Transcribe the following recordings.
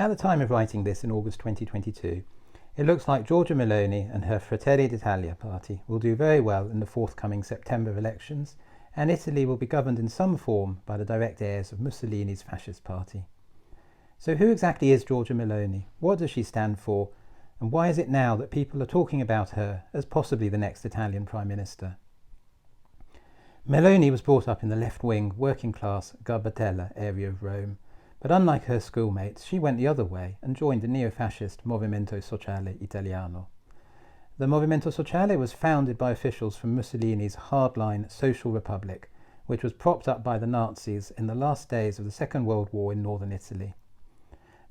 At the time of writing this in August 2022, it looks like Giorgia Meloni and her Fratelli d'Italia party will do very well in the forthcoming September elections, and Italy will be governed in some form by the direct heirs of Mussolini's fascist party. So who exactly is Giorgia Meloni? What does she stand for? And why is it now that people are talking about her as possibly the next Italian Prime Minister? Meloni was brought up in the left-wing, working-class Garbatella area of Rome, but unlike her schoolmates, she went the other way and joined the neo-fascist Movimento Sociale Italiano. The Movimento Sociale was founded by officials from Mussolini's hardline Social Republic, which was propped up by the Nazis in the last days of the Second World War in northern Italy.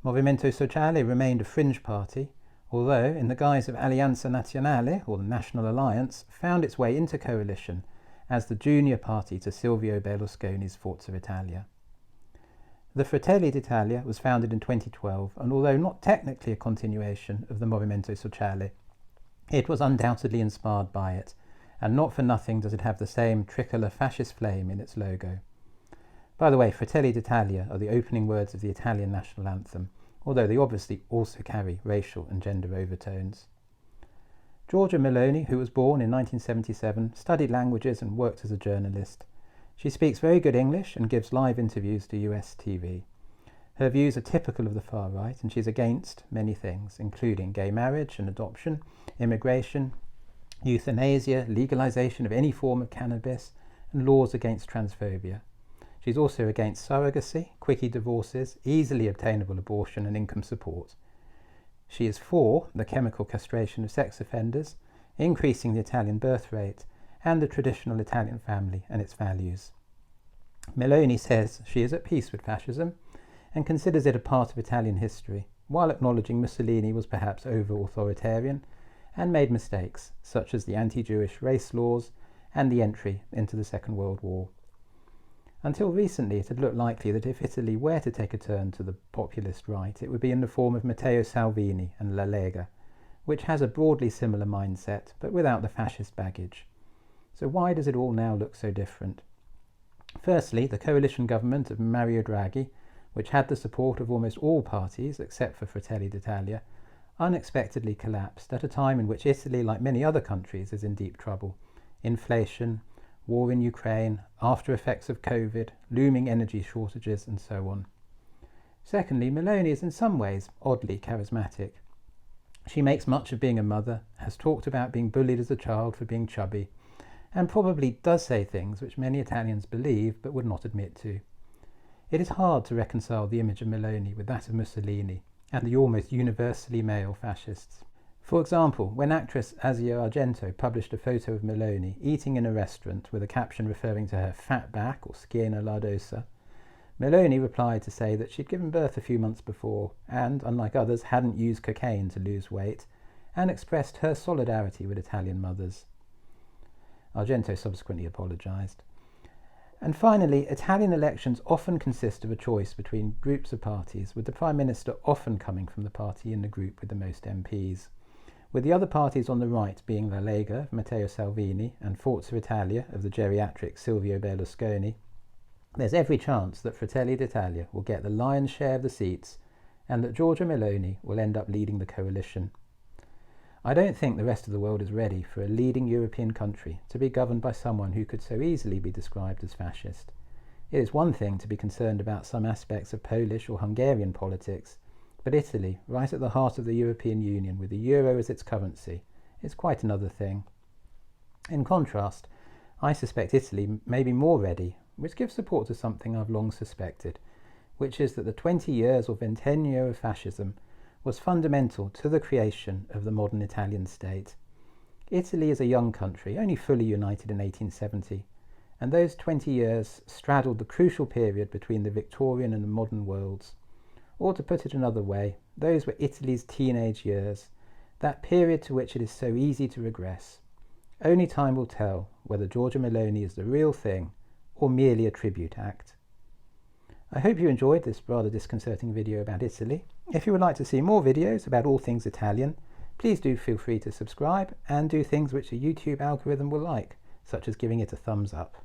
Movimento Sociale remained a fringe party, although, in the guise of Alleanza Nazionale, or the National Alliance, found its way into coalition as the junior party to Silvio Berlusconi's Forza Italia. The Fratelli d'Italia was founded in 2012, and although not technically a continuation of the Movimento Sociale, it was undoubtedly inspired by it, and not for nothing does it have the same tricolour fascist flame in its logo. By the way, Fratelli d'Italia are the opening words of the Italian national anthem, although they obviously also carry racial and gender overtones. Giorgia Meloni, who was born in 1977, studied languages and worked as a journalist. She speaks very good English and gives live interviews to US TV. Her views are typical of the far right, and she's against many things, including gay marriage and adoption, immigration, euthanasia, legalization of any form of cannabis, and laws against transphobia. She's also against surrogacy, quickie divorces, easily obtainable abortion, and income support. She is for the chemical castration of sex offenders, increasing the Italian birth rate, and the traditional Italian family and its values. Meloni says she is at peace with fascism and considers it a part of Italian history, while acknowledging Mussolini was perhaps over-authoritarian and made mistakes, such as the anti-Jewish race laws and the entry into the Second World War. Until recently, it had looked likely that if Italy were to take a turn to the populist right, it would be in the form of Matteo Salvini and La Lega, which has a broadly similar mindset, but without the fascist baggage. So why does it all now look so different? Firstly, the coalition government of Mario Draghi, which had the support of almost all parties except for Fratelli d'Italia, unexpectedly collapsed at a time in which Italy, like many other countries, is in deep trouble. Inflation, war in Ukraine, after effects of COVID, looming energy shortages, and so on. Secondly, Meloni is in some ways oddly charismatic. She makes much of being a mother, has talked about being bullied as a child for being chubby, and probably does say things which many Italians believe but would not admit to. It is hard to reconcile the image of Meloni with that of Mussolini and the almost universally male fascists. For example, when actress Asia Argento published a photo of Meloni eating in a restaurant with a caption referring to her fat back or schiena lardosa, Meloni replied to say that she'd given birth a few months before and, unlike others, hadn't used cocaine to lose weight, and expressed her solidarity with Italian mothers. Argento subsequently apologised. And finally, Italian elections often consist of a choice between groups of parties, with the Prime Minister often coming from the party in the group with the most MPs. With the other parties on the right being La Lega of Matteo Salvini and Forza Italia of the geriatric Silvio Berlusconi, there's every chance that Fratelli d'Italia will get the lion's share of the seats and that Giorgia Meloni will end up leading the coalition. I don't think the rest of the world is ready for a leading European country to be governed by someone who could so easily be described as fascist. It is one thing to be concerned about some aspects of Polish or Hungarian politics, but Italy, right at the heart of the European Union with the euro as its currency, is quite another thing. In contrast, I suspect Italy may be more ready, which gives support to something I've long suspected, which is that the 20 years or ventennio of fascism was fundamental to the creation of the modern Italian state. Italy is a young country, only fully united in 1870, and those 20 years straddled the crucial period between the Victorian and the modern worlds. Or to put it another way, those were Italy's teenage years, that period to which it is so easy to regress. Only time will tell whether Giorgia Meloni is the real thing or merely a tribute act. I hope you enjoyed this rather disconcerting video about Italy. If you would like to see more videos about all things Italian, please do feel free to subscribe and do things which the YouTube algorithm will like, such as giving it a thumbs up.